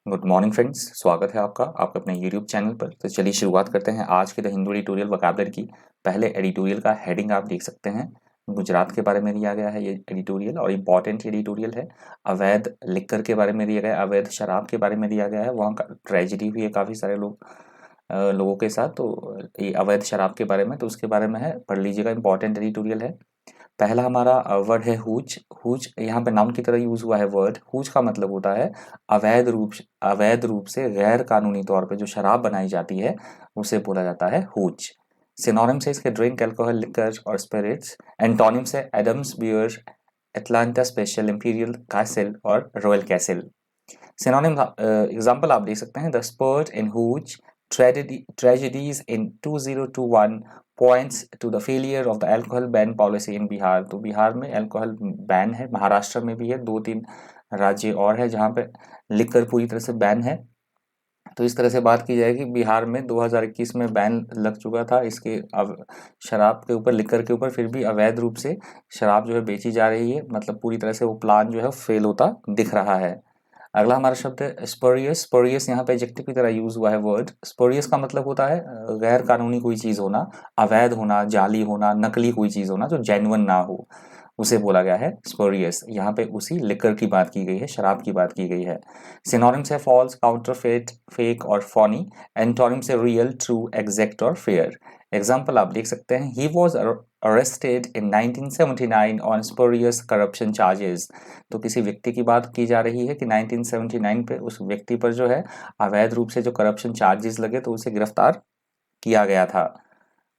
Good morning friends, स्वागत है आपका अपने यूट्यूब चैनल पर। तो चलिए शुरुआत करते हैं आज के द हिंदू एडिटोरियल वोकैबुलरी की। पहले एडिटोरियल का हेडिंग आप देख सकते हैं। गुजरात के बारे में दिया गया है ये एडिटोरियल और इम्पॉर्टेंट एडिटोरियल है। अवैध लिक्कर के बारे में दिया गया है, अवैध शराब के बारे में दिया गया है। वहाँ का ट्रेजिडी हुई है काफ़ी सारे लोगों के साथ। तो ये अवैध शराब के बारे में, तो उसके बारे में है, पढ़ लीजिएगा। इंपॉर्टेंट एडिटोरियल है। पहला हमारा वर्ड है हुज। हुज यहाँ पे नाउन की तरह यूज हुआ है वर्ड। हुज का मतलब होता है अवैध रूप से गैर कानूनी तौर पे जो शराब बनाई जाती है उसे बोला जाता है हुज। सिनोनिम से इसके ड्रिंक, अल्कोहल, लिकर और स्पिरिट्स। एंटोनिम से Adams beer, Atlanta special, imperial, castle और रॉयल कैसल। सिनोनिम एग्जांपल आप देख सकते हैं। The spurt in hooch tragedies in 2021 points to the failure of the alcohol ban policy in Bihar. तो बिहार में alcohol ban है, महाराष्ट्र में भी है, दो तीन राज्य और है जहाँ पे लिकर पूरी तरह से बैन है। तो इस तरह से बात की जाएगी, बिहार में 2021 में बैन लग चुका था इसके अब शराब के ऊपर, लिकर के ऊपर, फिर भी अवैध रूप से शराब जो है बेची जा रही है। मतलब पूरी तरह से वो प्लान जो है फेल होता दिख रहा है। अगला हमारा शब्द है स्पोरियस। स्पोरियस यहाँ पे एडजेक्टिव की तरह यूज हुआ है वर्ड। स्पोरियस का मतलब होता है गैर कानूनी कोई चीज होना, अवैध होना, जाली होना, नकली कोई चीज होना जो जेन्युइन ना हो, उसे बोला गया है स्पोरियस। यहाँ पे उसी लिकर की बात की गई है, शराब की बात की गई है। सिनोनिम्स है फॉल्स, काउंटरफेट, फेक और फॉनी। एंटोनिम्स है रियल, ट्रू, एग्जैक्ट और फेयर। एग्जाम्पल आप देख सकते हैं। He was arrested in 1979 on spurious corruption charges. तो किसी व्यक्ति की बात की जा रही है कि 1979 पे उस व्यक्ति पर जो है अवैध रूप से जो करप्शन चार्जेस लगे तो उसे गिरफ्तार किया गया था।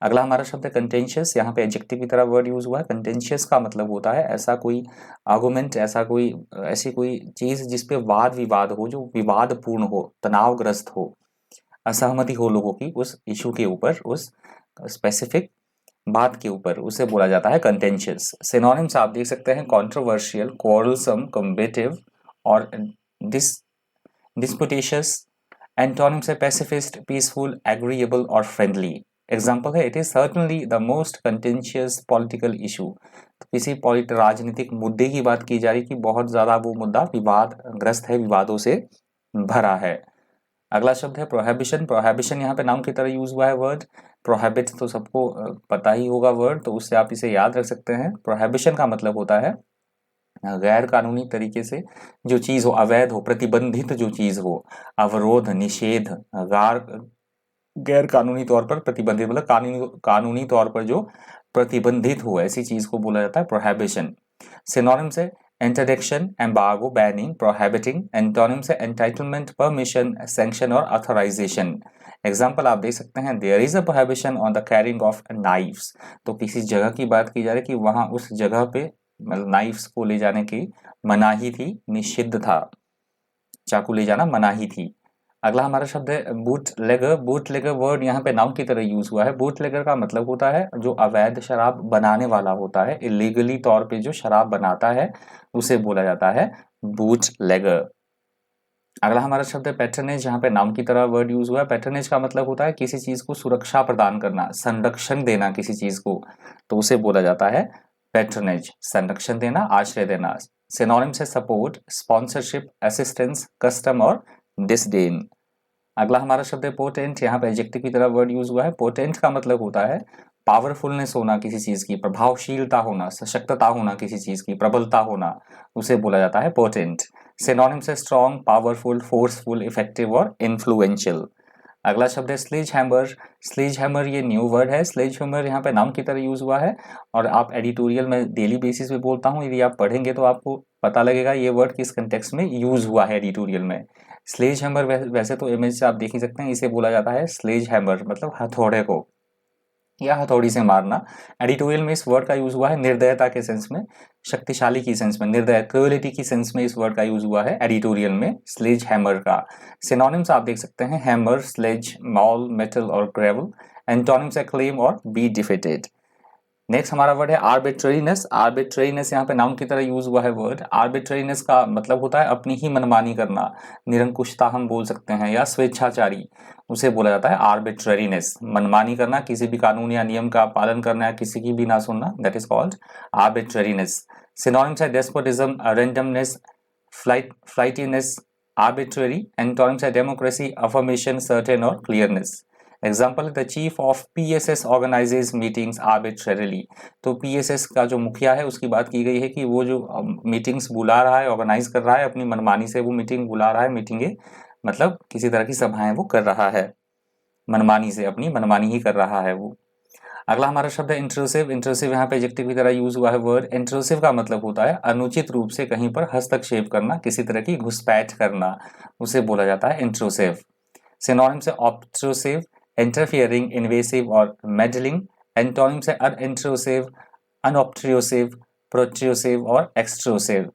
अगला हमारा शब्द है कंटेंशियस। यहाँ पे एडजेक्टिव की तरह वर्ड यूज हुआ है। कंटेंशियस का मतलब होता है ऐसा कोई आर्गुमेंट, ऐसी कोई चीज जिसपे वाद विवाद हो, जो विवादपूर्ण हो, तनावग्रस्त हो, असहमति हो लोगों की उस इशू के ऊपर, उस स्पेसिफिक बात के ऊपर, उसे बोला जाता है कंटेंशियस। सिनोनिम्स आप देख सकते हैं। कंट्रोवर्शियल, क्वारलसम, कॉम्बेटिव और डिस डिस्पुटेशियस। एंटोनिम्स है पैसिफिस्ट, पीसफुल, एग्रीएबल और फ्रेंडली। एग्जाम्पल है it is certainly the most contentious political issue. तो किसी राजनीतिक मुद्दे की बात की जा रही कि बहुत ज्यादा वो मुद्दा विवादग्रस्त है, विवादों से भरा है। अगला शब्द है प्रोहिबिशन। प्रोहिबिशन यहाँ पे नाउन की तरह यूज हुआ है वर्ड। प्रोहिबिट तो सबको पता ही होगा वर्ड, तो उससे आप इसे याद रख सकते हैं। प्रोहिबिशन का मतलब होता है गैर कानूनी तरीके से जो चीज हो, अवैध हो, प्रतिबंधित जो चीज हो, अवरोध, निषेध, गार गैर कानूनी तौर पर प्रतिबंधित, मतलब कानूनी कानूनी तौर पर जो प्रतिबंधित हो, ऐसी चीज को बोला जाता है प्रोहिबिशन। सिनोनिम्स है interdiction, embargo, banning, prohibiting. Antonyms है एंटाइटलमेंट, परमिशन, सैंक्शन और ऑथराइजेशन। एग्जाम्पल आप देख सकते हैं। There is a prohibition on the carrying of knives. तो किसी जगह की बात की जा रही है कि वहां उस जगह पे मतलब नाइफ्स को ले जाने की मनाही थी, निषिद्ध था, चाकू ले जाना मनाही थी। अगला हमारा शब्द है बूट लेगर। बूट लेगर वर्ड यहाँ पे नाउन की तरह यूज हुआ है। बूट लेगर का मतलब होता है जो अवैध शराब बनाने वाला होता है, इलीगली तौर पे जो शराब बनाता है उसे बोला जाता है बूट लेगर। अगला हमारा शब्द है पैट्रनेज। यहाँ पे नाउन की तरह वर्ड यूज हुआ है। पैट्रनेज का मतलब होता है किसी चीज को सुरक्षा प्रदान करना, संरक्षण देना किसी चीज को, तो उसे बोला जाता है पैट्रनेज, संरक्षण देना, आश्रय देना। सिनोनिम्स है सपोर्ट, स्पॉन्सरशिप, असिस्टेंस, कस्टम और डिसडेन। अगला हमारा शब्द है पोटेंट। यहाँ पे एडजेक्टिव की तरह वर्ड यूज हुआ है। पोटेंट का मतलब होता है पावरफुलनेस होना किसी चीज की, प्रभावशीलता होना, सशक्तता होना किसी चीज की, प्रबलता होना, उसे बोला जाता है पोटेंट। सिनोनिम्स है स्ट्रॉन्ग, पावरफुल, फोर्सफुल, इफेक्टिव और इन्फ्लुएंशियल। अगला शब्द है स्लेज हैमर। स्लेज हैमर ये न्यू वर्ड है। स्लेज हैमर यहाँ पे नाउन की तरह यूज हुआ है और आप एडिटोरियल में डेली बेसिस पे बोलता हूँ, यदि आप पढ़ेंगे तो आपको पता लगेगा ये वर्ड किस कंटेक्स्ट में यूज हुआ है एडिटोरियल में। स्लेज हैमर वैसे तो इमेज से आप देख ही सकते हैं, इसे बोला जाता है स्लेज हैमर, मतलब हथौड़े को या हथौड़ी से मारना। एडिटोरियल में इस वर्ड का यूज हुआ है निर्दयता के सेंस में, शक्तिशाली की सेंस में, निर्दय, क्रुएलिटी की सेंस में इस वर्ड का यूज हुआ है एडिटोरियल में स्लेज हैमर का। सिनोनिम्स आप देख सकते हैं हैमर, स्लेज, मॉल, मेटल और ग्रेवल। एंटोनिम्स है क्लेम और बी डिफीटेड। नेक्स्ट हमारा वर्ड है आर्बिट्रेरीनेस। आर्बिट्रेरीनेस यहाँ पे नाउन की तरह यूज हुआ है वर्ड। आर्बिट्रेरीनेस का मतलब होता है अपनी ही मनमानी करना, निरंकुशता हम बोल सकते हैं, या स्वेच्छाचारी, उसे बोला जाता है आर्बिट्रेरीनेस। मनमानी करना, किसी भी कानून या नियम का पालन करना या किसी की भी ना सुनना, that is called arbitrariness. Synonyms है डेस्पोटिज्म, रेंडमनेस, फ्लाइटीनेस, arbitrary, antonyms है democracy, affirmation, certain और clearness. Example the chief of PSS organises meetings arbitrarily. तो PSS का जो मुखिया है उसकी बात की गई है कि वो जो मीटिंग्स बुला रहा है, ऑर्गेनाइज कर रहा है, अपनी मनमानी से वो मीटिंग बुला रहा है, मीटिंगें मतलब किसी तरह की सभाएं वो कर रहा है, मनमानी से अपनी मनमानी ही कर रहा है वो. अगला हमारा शब्द है इंट्रूसिव. इंट्रूसिव यहाँ पे एडजेक्टिव की तरह यूज हुआ है वर्ड. इंट्रूसिव का मतलब होता है अनुचित रूप से कहीं पर हस्तक्षेप करना, किसी तरह की घुसपैठ करना, उसे बोला जाता है इंट्रूसिव. सिनोनिम से ऑब्ट्रूसिव, इंटरफियरिंग, इन्वेसिव और मेडलिंग. एंटोनिम से अनइंट्रूसिव, अनऑब्ट्रूसिव, प्रोट्रूसिव और एक्सट्रूसिव.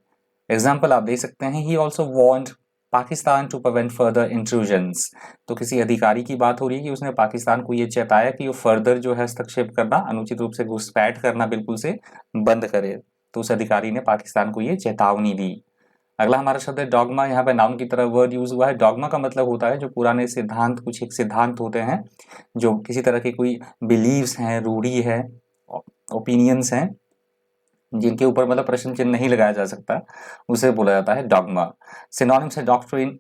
एग्जाम्पल आप देख सकते हैं. He also warned Pakistan to prevent further intrusions. तो किसी अधिकारी की बात हो रही है कि उसने पाकिस्तान को ये चेताया कि वो फर्दर जो है हस्तक्षेप करना, अनुचित रूप से घुसपैठ करना बिल्कुल से बंद करे. तो उस अधिकारी ने पाकिस्तान को ये चेतावनी दी. अगला हमारा शब्द है डॉगमा. यहाँ पे नाउन की तरह वर्ड यूज हुआ है. डॉगमा का मतलब होता है जो पुराने सिद्धांत, कुछ एक सिद्धांत होते हैं जो किसी तरह की कोई बिलीव्स हैं, रूढ़ी है, ओपिनियंस हैं, जिनके ऊपर मतलब प्रश्न चिन्ह नहीं लगाया जा सकता, उसे बोला जाता है डॉगमा. सिनोनिम से doctrine,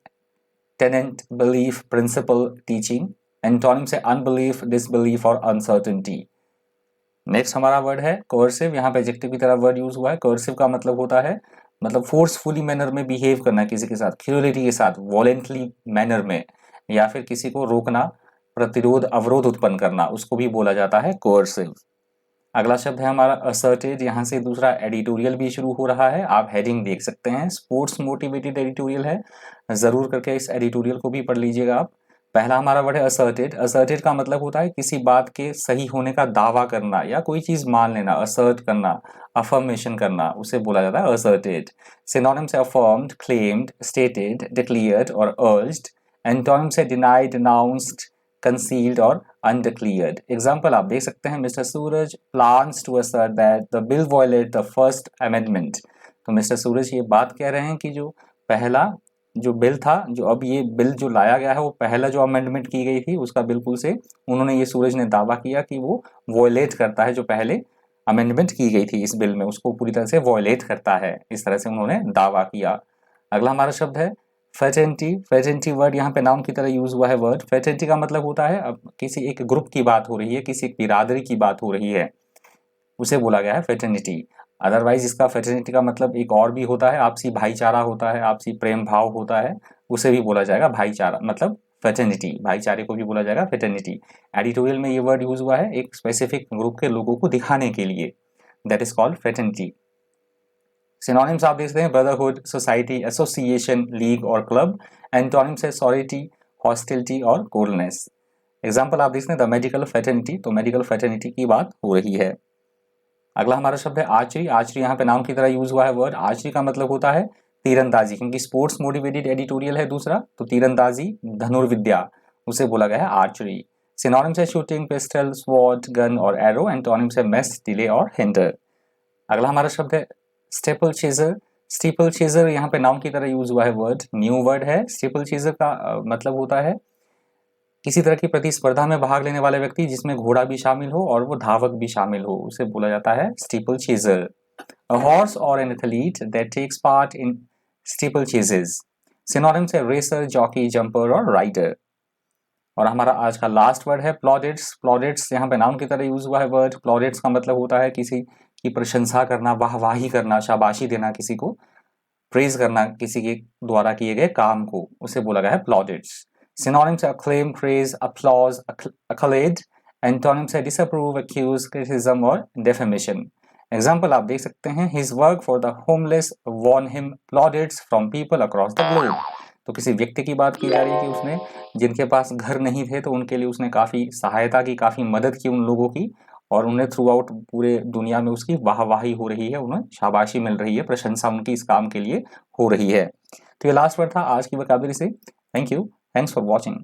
tenet, belief, principle, teaching. Antonym से अनबिलीफ, डिसबिलीफ और अनसर्टेनिटी. नेक्स्ट हमारा वर्ड है कोर्सिव. यहाँ पे एडजेक्टिव की तरह वर्ड यूज हुआ है. कोर्सिव का मतलब होता है मतलब फोर्सफुली मैनर में बिहेव करना किसी के साथ, क्रूरलिटी के साथ, वॉलेंटली मैनर में, या फिर किसी को रोकना, प्रतिरोध, अवरोध उत्पन्न करना, उसको भी बोला जाता है कोर्सिव. अगला शब्द है हमारा असर्टेड. यहाँ से दूसरा एडिटोरियल भी शुरू हो रहा है. आप हेडिंग देख सकते हैं. स्पोर्ट्स मोटिवेटेड एडिटोरियल है. जरूर करके इस एडिटोरियल को भी पढ़ लीजिएगा आप. पहला हमारा वर्ड है असर्टेड. असर्टेड का मतलब होता है किसी बात के सही होने का दावा करना या कोई चीज मान लेना, असर्ट करना, अफर्मेशन करना, उसे बोला जाता है असर्टेड. सिनोनिम से अफर्म्ड, क्लेम्ड, स्टेटेड, डिक्लेयर्ड और अर्ज्ड. एंटोनिम से डिनाइड, अनाउंस्ड, कंसील्ड और undeclared. एग्जाम्पल आप देख सकते हैं. Mister Suraj plans to assert that the bill violated the first amendment. तो मिस्टर सूरज ये बात कह रहे हैं कि जो पहला जो बिल था, जो अब ये बिल जो लाया गया है, वो पहला जो अमेंडमेंट की गई थी उसका बिल्कुल से उन्होंने, ये सूरज ने दावा किया कि वो वॉयलेट करता है, जो पहले अमेंडमेंट की गई थी इस बिल में उसको पूरी तरह से वॉयलेट करता है. इस तरह से उन्होंने दावा किया. अगला हमारा शब्द है फ्रेटर्निटी. फ्रेटर्निटी वर्ड यहाँ पे नाउन की तरह यूज हुआ है वर्ड. फ्रेटर्निटी का मतलब होता है अब किसी एक ग्रुप की बात हो रही है, किसी एक बिरादरी की बात हो रही है, उसे बोला गया है फ्रेटर्निटी. अदरवाइज इसका फ्रेटर्निटी का मतलब एक और भी होता है, आपसी भाईचारा होता है, आपसी प्रेम भाव होता है, उसे भी बोला जाएगा भाईचारा, मतलब फ्रेटर्निटी. भाईचारे को भी बोला जाएगा फ्रेटर्निटी. एडिटोरियल में ये वर्ड यूज हुआ है एक स्पेसिफिक ग्रुप के लोगों को दिखाने के लिए. That is called fraternity. Synonyms आप देख सकते हैं. ब्रदरहुड, सोसाइटी, एसोसिएशन, लीग और क्लब. एंटोनिम से सॉरिटी, हॉस्टिलिटी और कोल्डनेस. एग्जाम्पल आप देख सकते हैं द मेडिकल फ्रेटर्निटी. तो मेडिकल फ्रेटर्निटी की बात हो रही है. अगला हमारा शब्द है आर्चरी. आर्चरी यहाँ पे नाउन की तरह यूज हुआ है वर्ड. आर्चरी का मतलब होता है तीरंदाजी, क्योंकि स्पोर्ट्स मोटिवेटेड एडिटोरियल है दूसरा, तो तीरंदाजी, धनुर्विद्या, उसे बोला गया है आर्चरी. सिनोनिम से शूटिंग, पिस्टल, स्वॉर्ड, गन और एरो. एंटोनिम से मेस, डिले और हिंडर. अगला हमारा शब्द है स्टेपल चेजर. स्टीपल चेजर यहाँ पे नाउन की तरह यूज हुआ है वर्ड. न्यू वर्ड है. स्टीपल चेजर का मतलब होता है किसी तरह की प्रतिस्पर्धा में भाग लेने वाले व्यक्ति जिसमें घोड़ा भी शामिल हो और वो धावक भी शामिल हो, उसे बोला जाता है स्टीपल चेजर. अ हॉर्स और an athlete that takes part in steeplechases. Synonym से रेसर, जॉकी, जंपर और राइडर. और हमारा आज का लास्ट वर्ड है प्लॉडेट्स. प्लॉडेट्स यहाँ पे नाउन की तरह यूज हुआ है वर्ड. प्लॉडेट्स का मतलब होता है किसी की प्रशंसा करना, वाहवाही करना, शाबाशी देना, किसी को प्रेज करना, किसी के द्वारा किए गए काम को, उसे बोला गया है प्लॉडेट्स. सिनोनिम से acclaim, praise, applause, accolade. Antonym से डिसअप्रूव, एक्यूज, क्रिटिसिज्म और डेफेमेशन. एग्जाम्पल आप देख सकते हैं. His work for the homeless won him plaudits from people across the globe. तो किसी व्यक्ति की बात की जा रही है कि उसने, जिनके पास घर नहीं थे, तो उनके लिए उसने काफ़ी सहायता की, काफ़ी मदद की उन लोगों की, और उन्हें थ्रू आउट पूरे दुनिया में उसकी वाहवाही हो रही है, उन्हें शाबाशी मिल रही है, प्रशंसा उनकी इस काम के लिए हो रही है. तो ये लास्ट वर्ड था आज की वोकैबुलरी से. Thank you. Thanks for watching.